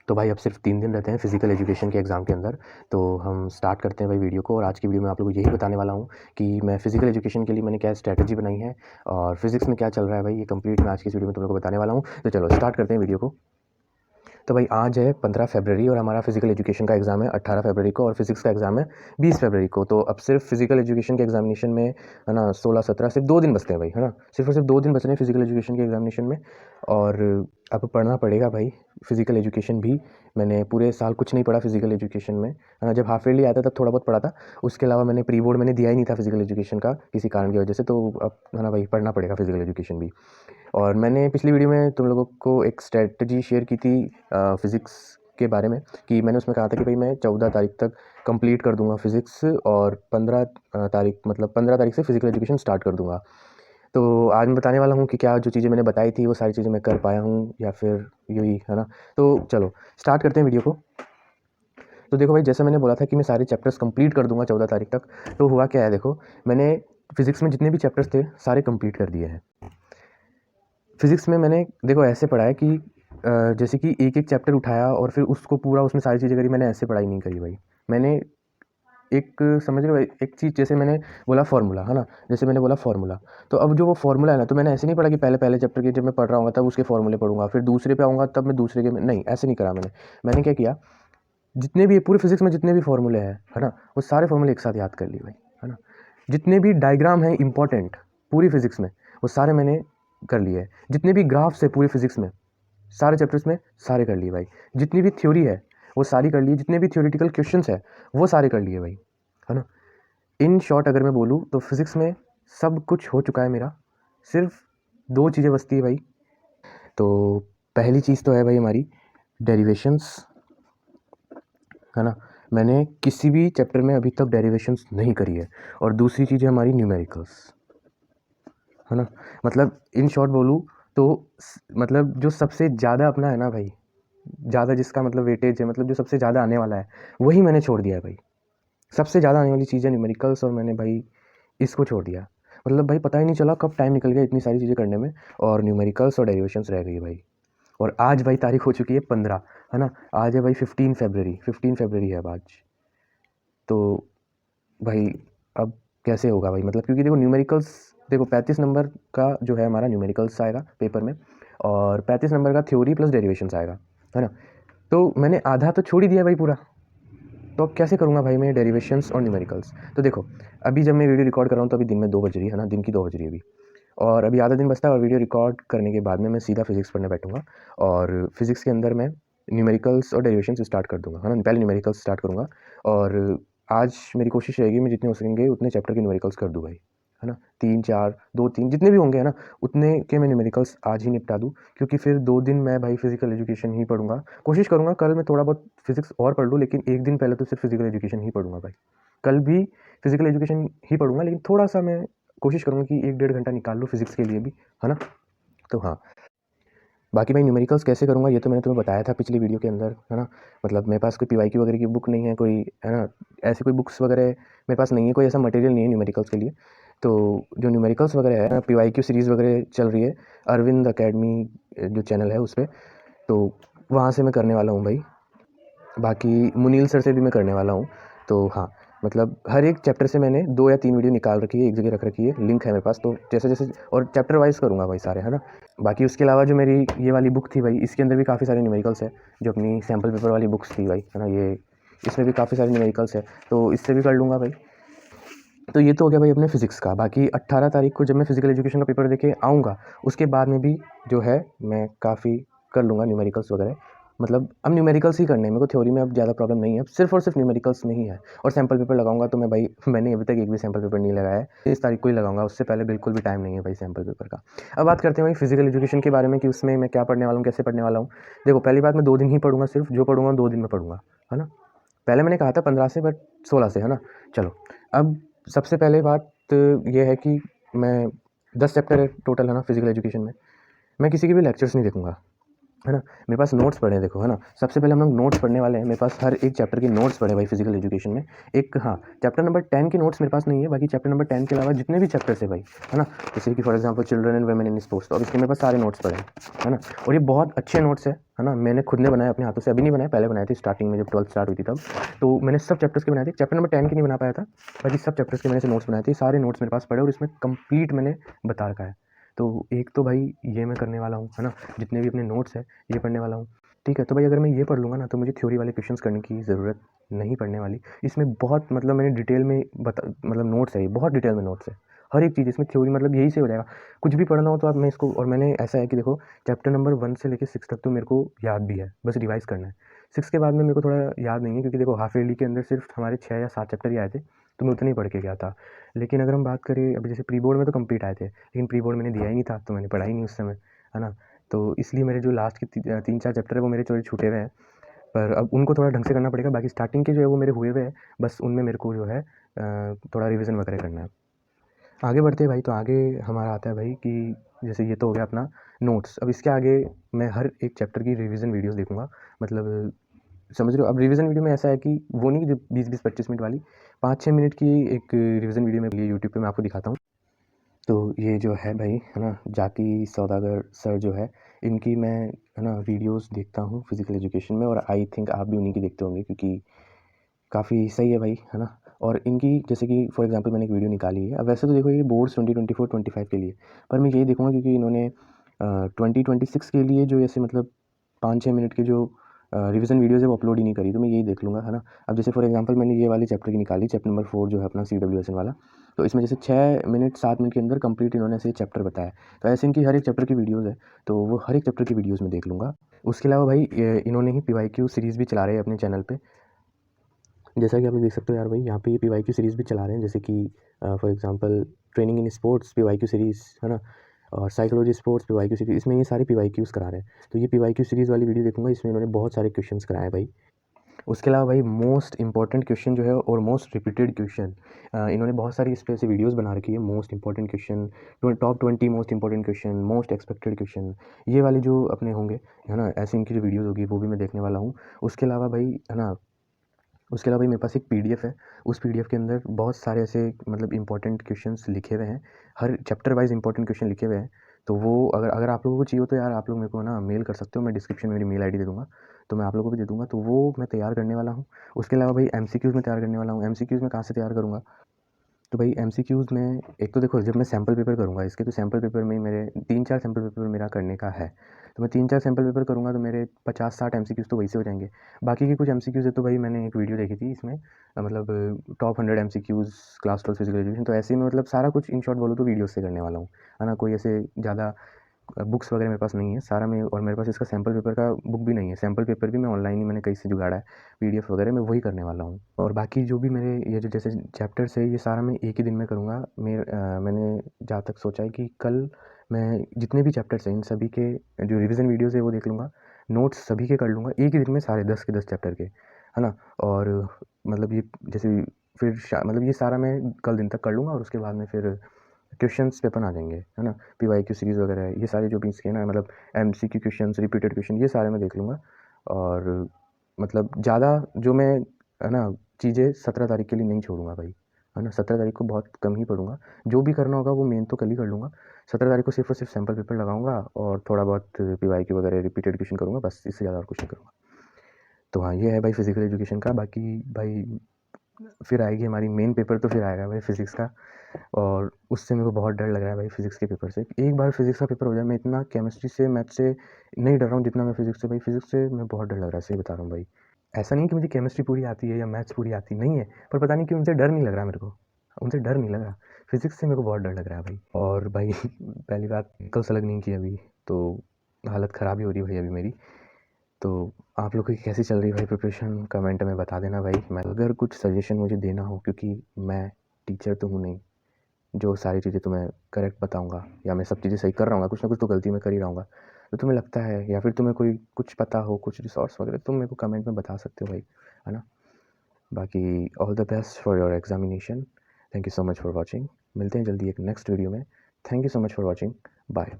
तो भाई अब सिर्फ 3 दिन रहते हैं फिज़िकल एजुकेशन के एग्ज़ाम के अंदर, तो हम स्टार्ट करते हैं भाई वीडियो को। और आज की वीडियो में आप लोगों को यही बताने वाला हूँ कि मैं फिज़िकल एजुकेशन के लिए मैंने क्या स्ट्रैटेजी बनाई है और फिज़िक्स में क्या चल रहा है भाई, ये कंप्लीट मैं आज की इस वीडियो में तुम लोगों को बताने वाला हूँ। तो चलो स्टार्ट करते हैं वीडियो को। तो भाई आज है 15 फरवरी और हमारा फिज़िकल एजुकेशन का एग्ज़ाम है 18 फरवरी को और फिज़िक्स का एग्ज़ाम है 20 फरवरी को। तो अब सिर्फ फिज़िकल एजुकेशन के एग्ज़ामिनेशन में है ना 16-17 सिर्फ 2 दिन बचते हैं भाई, है ना। सिर्फ और सिर्फ 2 दिन बच रहे हैं फिज़िकल एजुकेशन के एग्ज़ामिनेशन में और अब पढ़ना पड़ेगा भाई फिज़िकल एजुकेशन भी। मैंने पूरे साल कुछ नहीं पढ़ा फिज़िकल एजुकेशन में, है ना। जब हाफ ईयरली आता तब थोड़ा बहुत पढ़ा था, उसके अलावा मैंने प्री बोर्ड मैंने दिया ही नहीं था फिज़िकल एजुकेशन का किसी कारण की वजह से। तो अब है ना भाई पढ़ना पड़ेगा फिज़िकल एजुकेशन भी। और मैंने पिछली वीडियो में तुम लोगों को एक स्ट्रैटेजी शेयर की थी फ़िज़िक्स के बारे में, कि मैंने उसमें कहा था कि भाई मैं 14 तारीख तक कंप्लीट कर दूंगा फ़िज़िक्स और 15 तारीख मतलब 15 तारीख से फ़िज़िकल एजुकेशन स्टार्ट कर दूंगा। तो आज मैं बताने वाला हूँ कि क्या जो चीज़ें मैंने बताई थी वो सारी चीज़ें मैं कर पाया हूँ या फिर यूँ ही, है ना। तो चलो स्टार्ट करते हैं वीडियो को। तो देखो भाई, जैसा मैंने बोला था कि मैं सारे चैप्टर्स कंप्लीट कर दूंगा 14 तारीख तक, तो हुआ क्या है देखो, मैंने फ़िज़िक्स में जितने भी चैप्टर्स थे सारे कंप्लीट कर दिए हैं। फ़िज़िक्स में मैंने देखो ऐसे पढ़ा है कि जैसे कि एक-एक चैप्टर उठाया और फिर उसको पूरा उसमें सारी चीज़ें करी, मैंने ऐसे पढ़ाई नहीं करी भाई। मैंने एक समझ रहे हो एक चीज़, जैसे मैंने बोला फ़ॉर्मूला, है ना? जैसे मैंने बोला फ़ॉर्मूला, तो अब जो वो फ़ॉर्मूला है ना, तो मैंने ऐसे नहीं पढ़ा कि पहले चैप्टर के जब मैं पढ़ रहा हूँगा तब उसके फ़ॉर्मूले पढ़ूँगा, फिर दूसरे पे आऊँगा तब मैं दूसरे के में नहीं, ऐसे नहीं करा मैंने। मैंने क्या किया, जितने भी पूरे फ़िज़िक्स में जितने भी फ़ॉर्मूले हैं, है ना? वो सारे फ़ॉर्मूले एक साथ याद कर लिए भाई, है ना? जितने भी डायग्राम हैं इम्पोर्टेंट पूरी फ़िज़िक्स में, वो सारे मैंने कर लिए हैं। जितने भी ग्राफ्स हैं पूरे फ़िज़िक्स में, सारे चैप्टर्स में सारे कर लिए भाई। जितनी भी थ्योरी है वो सारी कर ली, जितने भी थ्योरेटिकल क्वेश्चंस है वो सारे कर लिए भाई, है ना। इन शॉर्ट अगर मैं बोलूँ तो फिज़िक्स में सब कुछ हो चुका है मेरा, सिर्फ 2 चीज़ें बचती है भाई। तो पहली चीज़ तो है भाई हमारी डेरिवेशंस, है ना। मैंने किसी भी चैप्टर में अभी तक डेरिवेशंस नहीं करी है। और दूसरी चीज़ है हमारी न्यूमेरिकल्स, है ना। मतलब इन शॉर्ट बोलूँ तो मतलब जो सबसे ज़्यादा अपना है ना भाई, ज़्यादा जिसका मतलब वेटेज है, मतलब जो सबसे ज़्यादा आने वाला है, वही मैंने छोड़ दिया है भाई। सबसे ज़्यादा आने वाली चीज़ है न्यूमेरिकल्स और मैंने भाई इसको छोड़ दिया। मतलब भाई पता ही नहीं चला कब टाइम निकल गया इतनी सारी चीज़ें करने में, और न्यूमेरिकल्स और डेरिवेशंस रह गई भाई। और आज भाई तारीख हो चुकी है 15, है ना। आज है भाई 15 फरवरी है अब आज। तो भाई अब कैसे होगा भाई, मतलब क्योंकि देखो न्यूमेरिकल्स, देखो 35 नंबर का जो है हमारा न्यूमेरिकल्स आएगा पेपर में, और 35 नंबर का थ्योरी प्लस डेरिवेशंस आएगा, है ना। तो मैंने आधा तो छोड़ ही दिया भाई पूरा। तो अब कैसे करूँगा भाई मैं डेरिवेशंस और न्यूमेरिकल्स। तो देखो अभी जब मैं वीडियो रिकॉर्ड कर रहा हूँ तो अभी दिन में 2 बज रही है ना, दिन की 2 बज रही है अभी, और अभी आधा दिन बचता है। और वीडियो रिकॉर्ड करने के बाद में मैं सीधा फिज़िक्स पढ़ने बैठूँगा और फिज़िक्स के अंदर मैं न्यूमेरिकल्स और डेरिवेशंस स्टार्ट कर दूँगा, है ना। पहले न्यूमेरिकल्स स्टार्ट करूँगा और आज मेरी कोशिश रहेगी मैं जितने हो सकेंगे उतने चैप्टर के न्यूमेरिकल्स कर दूँ भाई, है ना। 3 4 2 3 जितने भी होंगे, है ना, उतने के मैं न्यूमेरिकल्स आज ही निपटा दूँ, क्योंकि फिर 2 दिन मैं भाई फिज़िकल एजुकेशन ही पढ़ूँगा। कोशिश करूँगा कल मैं थोड़ा बहुत फिज़िक्स और पढ़ लूँ, लेकिन 1 दिन पहले तो सिर्फ फिज़िकल एजुकेशन ही पढ़ूँगा भाई। कल भी फिज़िकल एजुकेशन ही पढ़ूँगा, लेकिन थोड़ा-सा मैं कोशिश करूँगा कि 1 डेढ़ घंटा निकाल लूँ फिज़िक्स के लिए भी, है ना। तो हाँ, बाकी भाई न्यूमेरिकल्स कैसे करूँगा ये तो मैंने तुम्हें बताया था पिछली वीडियो के अंदर, है ना। मतलब मेरे पास कोई पीवाईक्यू वगैरह की बुक नहीं है कोई, है ना। ऐसी कोई बुक्स वगैरह मेरे पास नहीं है, कोई ऐसा मटेरियल नहीं है न्यूमेरिकल्स के लिए। तो जो न्यूमेरिकल्स वगैरह है, पीवाईक्यू सीरीज़ वगैरह चल रही है अरविंद अकेडमी जो चैनल है उस पे, तो वहाँ से मैं करने वाला हूँ भाई। बाकी मुनील सर से भी मैं करने वाला हूँ। तो हाँ, मतलब हर एक चैप्टर से मैंने 2 या 3 वीडियो निकाल रखी है, एक जगह रख रखी है, लिंक है मेरे पास। तो जैसे-जैसे और चैप्टर वाइज़ करूँगा भाई सारे, है ना। बाकी उसके अलावा जो मेरी ये वाली बुक थी भाई, इसके अंदर भी काफ़ी सारे न्यूमेरिकल्स है, जो अपनी सैम्पल पेपर वाली बुक्स थी भाई, है ना। ये इसमें भी काफ़ी सारे न्यूमेरिकल्स है, तो इससे भी कर लूँगा भाई। तो ये तो हो गया भाई अपने फ़िज़िक्स का। बाकी 18 तारीख को जब मैं फ़िज़िकल एजुकेशन का पेपर देके आऊँगा, उसके बाद में भी जो है मैं काफ़ी कर लूँगा न्यूमेरिकल्स वगैरह। मतलब अब न्यूमेरिकल्स ही करने हैं मेरे को, थ्योरी में अब ज़्यादा प्रॉब्लम नहीं है, अब सिर्फ़ और सिर्फ़ न्यूमेरिकल्स में ही है। और सैम्पल पेपर लगाऊँगा तो मैं भाई मैंने अभी तक एक भी सैम्पल पेपर नहीं लगाया है, 23 तारीख को ही लगाऊँगा, उससे पहले बिल्कुल भी टाइम नहीं है भाई सैम्पल पेपर का। अब बात करते हैं भाई फ़िज़िकल एजुकेशन के बारे में कि उसमें मैं क्या पढ़ने वाला हूँ, कैसे पढ़ने वाला हूँ। देखो पहली बात, मैं 2 दिन ही पढ़ूँगा सिर्फ़, जो पढ़ूँगा 2 दिन में पढ़ूँगा, है ना। पहले मैंने कहा था 15 से, बट 16 से, है ना। चलो अब सबसे पहले बात ये है कि मैं 10 चैप्टर है टोटल, है ना, फिज़िकल एजुकेशन में। मैं किसी के भी लेक्चर्स नहीं देखूँगा, है ना? मेरे पास नोट्स पड़े हैं देखो, है ना? सबसे पहले हम लोग नोट्स पढ़ने वाले हैं। मेरे पास हर एक चैप्टर के नोट्स पड़े हैं भाई फिज़िकल एजुकेशन में। एक हाँ, चैप्टर नंबर 10 के नोट्स मेरे पास नहीं है, बाकी चैप्टर नंबर 10 के अलावा जितने भी चैप्टर्स हैं भाई, है ना? जैसे कि for example children and women in sports, तो अब इसके मेरे पास सारे नोट्स पड़े हैं, है ना? और ये बहुत अच्छे नोट्स है ना? मैंने खुद ने बनाए अपने हाथों से, अभी नहीं बनाए, पहले बनाए थे स्टार्टिंग में जब 12th स्टार्ट हुई थी तब। तो मैंने सब चैप्टर्स के बनाए थे, चैप्टर नंबर 10 के नहीं बना पाया था, बाकी सब चैप्टर्स के मैंने ऐसे नोट्स बनाए थे। सारे नोट्स मेरे पास पड़े और इसमें कंप्लीट मैंने बता रखा है। तो एक तो भाई ये मैं करने वाला हूँ, है ना? जितने भी अपने नोट्स हैं, ये पढ़ने वाला हूँ। ठीक है, तो भाई अगर मैं ये पढ़ लूँगा ना तो मुझे थ्योरी वाले क्वेश्चंस करने की ज़रूरत नहीं पड़ने वाली। इसमें बहुत मतलब मैंने डिटेल में मतलब नोट्स है ये, बहुत डिटेल में नोट्स है। हर एक चीज़ इसमें थ्योरी मतलब यही से हो जाएगा। कुछ भी पढ़ना हो तो आप मैं इसको, और मैंने ऐसा है कि देखो चैप्टर नंबर 1 से लेके 6 तक तो मेरे को याद भी है, बस रिवाइज़ करना है। 6 के बाद में मेरे को थोड़ा याद नहीं है, क्योंकि देखो हाफ ईयरली के अंदर सिर्फ हमारे 6 या 7 चैप्टर ही आए थे, तो मैं उतने ही पढ़ के गया था। लेकिन अगर हम बात करें अभी जैसे प्री बोर्ड में तो कंप्लीट आए थे, लेकिन प्री बोर्ड मैंने दिया ही नहीं था, तो मैंने पढ़ा ही नहीं उस समय, है ना? तो इसलिए मेरे जो लास्ट के 3-4 चैप्टर है वो मेरे थोड़े छूटे हुए हैं, पर अब उनको थोड़ा ढंग से करना पड़ेगा। बाकी स्टार्टिंग के जो है वो मेरे हुए हुए हैं, बस उनमें मेरे को जो है थोड़ा रिवीजन वगैरह करना है। आगे बढ़ते हैं भाई, तो आगे हमारा आता है भाई कि जैसे ये तो हो गया अपना नोट्स। अब इसके आगे मैं हर एक चैप्टर की रिवीजन वीडियोस देखूंगा, मतलब समझ रहे हो? अब रिवीजन वीडियो में ऐसा है कि वो नहीं कि जो 20-20, 25 मिनट वाली, 5-6 मिनट की एक रिवीजन वीडियो में यूट्यूब पे मैं आपको दिखाता हूँ। तो ये जो है भाई, है ना, जाकी सौदागर सर जो है, इनकी मैं, है ना, वीडियोस देखता हूँ फिज़िकल एजुकेशन में, और आई थिंक आप भी उन्हीं की देखते होंगे, क्योंकि काफ़ी सही है भाई, है ना? और इनकी जैसे कि फॉर एग्ज़ाम्पल मैंने एक वीडियो निकाली है। अब वैसे तो देखो ये बोर्ड्स 2024-25 के लिए, पर मैं यही देखूँगा क्योंकि इन्होंने 2026 के लिए जो ऐसे मतलब 5-6 मिनट की जो रिवीजन वीडियोज़ है वो अपलोड ही नहीं करी, तो मैं यही देख लूँगा, है ना? अब जैसे फॉर एग्ज़ाम्पल मैंने ये वाली चैप्टर की निकाली, चैप्टर नंबर 4 जो है अपना CWSN वाला, तो इसमें जैसे 6 मिनट 7 मिनट के अंदर कंप्लीट इन्होंने ऐसे चैप्टर बताया। तो ऐसे इनकी हर एक चैप्टर की वीडियोज़ है, तो वो हर एक चैप्टर की वीडियोज़ मैं देख लूँगा। उसके अलावा भाई इन्होंने ही PYQ सीरीज़ भी चला रहे हैं अपने चैनल पे। जैसा कि आप लोग देख सकते हो यार भाई, यहाँ पे ये PYQ सीरीज़ भी चला रहे हैं, जैसे कि for example training in sports PYQ series, है ना? और साइकोलॉजी स्पोर्ट्स PYQ सीरीज़, इसमें ये सारे PYQs करा रहे हैं। तो ये PYQ सीरीज़ वाली वीडियो देखूंगा, इसमें इन्होंने बहुत सारे क्वेश्चंस कराए हैं भाई। उसके अलावा भाई मोस्ट इंपॉर्टेंट क्वेश्चन जो है और मोस्ट रिपीटेड क्वेश्चन, इन्होंने बहुत सारी इस पे ऐसे वीडियोस बना रखी है। Most important question, top 20 most important question, most expected question, ये वाले जो अपने होंगे, है ना, ऐसे इनकी जो वीडियोस होगी वो भी मैं देखने वाला हूँ। उसके अलावा भाई, है ना, उसके अलावा भाई मेरे पास एक PDF है, उस PDF के अंदर बहुत सारे ऐसे मतलब इंपॉर्टेंट क्वेश्चंस लिखे हुए हैं, हर चैप्टर वाइज इंपॉर्टेंट क्वेश्चन लिखे हुए हैं। तो वो अगर अगर आप लोगों को चाहिए हो तो यार आप लोग मेरे को ना मेल कर सकते हो, मैं डिस्क्रिप्शन में मेरी मेल आईडी दे दूँगा, तो मैं आप लोगों को भी दे दूँगा, तो वो मैं तैयार करने वाला हूँ। उसके अलावा भाई MCQs मैं तैयार करने वाला हूँ। MCQs मैं कहाँ से तैयार करूँगा? तो भाई MCQs में एक तो देखो, जब मैं सैम्पल पेपर करूँगा इसके, तो सैम्पल पेपर में मेरे 3-4 सैम्पल पेपर मेरा करने का है। तो मैं 3-4 सैम्पल पेपर करूँगा तो मेरे 50-60 MCQs तो वहीं से हो जाएँगे। बाकी के कुछ MCQs है, तो भाई मैंने एक वीडियो देखी थी इसमें, मतलब top 100 MCQs class 12 physical education, तो ऐसे ही मैं मतलब सारा कुछ इन शॉर्ट बोलूँ तो वीडियो से करने वाला हूँ, है ना? कोई ऐसे ज़्यादा बुक्स वगैरह मेरे पास नहीं है, सारा मैं, और मेरे पास इसका सैम्पल पेपर का बुक भी नहीं है। सैम्पल पेपर भी मैं ऑनलाइन ही मैंने कहीं से जुगाड़ा है, PDF वगैरह मैं वही करने वाला हूँ। और बाकी जो भी मेरे ये जो जैसे चैप्टर्स है, ये सारा मैं एक ही दिन में करूँगा। मैंने जहाँ तक सोचा है कि कल मैं जितने भी चैप्टर्स हैं इन सभी के जो रिवीजन वीडियोज़ है वो देख लूँगा, नोट्स सभी के कर लूँगा एक ही दिन में, सारे 10 के 10 चैप्टर के, है ना? और मतलब ये जैसे फिर मतलब ये सारा मैं कल दिन तक कर लूँगा, और उसके बाद में फिर क्वेश्चंस पेपर आ जाएँगे, है ना? PYQ सीरीज़ वगैरह है, ये सारे जो भी इसके ना मतलब MCQ क्वेश्चंस, रिपीटेड क्वेश्चन, ये सारे मैं देख लूँगा। और मतलब ज़्यादा जो मैं, है ना, चीज़ें 17 तारीख के लिए नहीं छोड़ूँगा भाई, है ना? 17 तारीख को बहुत कम ही पढ़ूँगा, जो भी करना होगा वो मेन तो कल ही कर लूँगा। 17 तारीख को सिर्फ़ और सिर्फ़ सैंपल पेपर लगाऊँगा और थोड़ा बहुत PYQ वगैरह रिपीटेड क्वेश्चन करूँगा, बस इससे ज़्यादा और कुछ नहीं करूँगा। तो हाँ, ये है भाई फिज़िकल एजुकेशन का। बाकी भाई फिर आएगी हमारी मेन पेपर, तो फिर आएगा भाई फिज़िक्स का, और उससे मेरे को बहुत डर लग रहा है भाई फिज़िक्स के पेपर से। एक बार फिज़िक्स का पेपर हो जाए, मैं इतना केमिस्ट्री से, मैथ से नहीं डर रहा हूँ जितना मैं फिज़िक्स से। भाई फिज़िक्स से मैं बहुत डर लग रहा है, सही बता रहा हूँ भाई। ऐसा नहीं कि मुझे केमिस्ट्री पूरी आती है या मैथ्स पूरी आती नहीं है, पर पता नहीं क्यों उनसे डर नहीं लग रहा मेरे को, उनसे डर नहीं लग रहा। फिज़िक्स से मेरे को बहुत डर लग रहा है भाई। और भाई पहली बात, कल सेलेक्ट नहीं की अभी, तो हालत ख़राब ही हो रही है भाई अभी मेरी। तो आप लोग की कैसी चल रही है भाई प्रिपरेशन, कमेंट में बता देना भाई। मैं अगर कुछ सजेशन मुझे देना हो, क्योंकि मैं टीचर तो हूँ नहीं जो सारी चीज़ें तुम्हें करेक्ट बताऊँगा, या मैं सब चीज़ें सही कर रहा हूँ, कुछ ना कुछ तो गलती मैं कर ही रहा हूँ। तो तुम्हें लगता है, या फिर तुम्हें कोई कुछ पता हो, कुछ रिसोर्स वगैरह, तुम मेरे को कमेंट में बता सकते हो भाई, है ना? बाकी all the best for your examination. Thank you so much for watching. मिलते हैं जल्दी एक नेक्स्ट वीडियो में। Thank you so much for watching. Bye.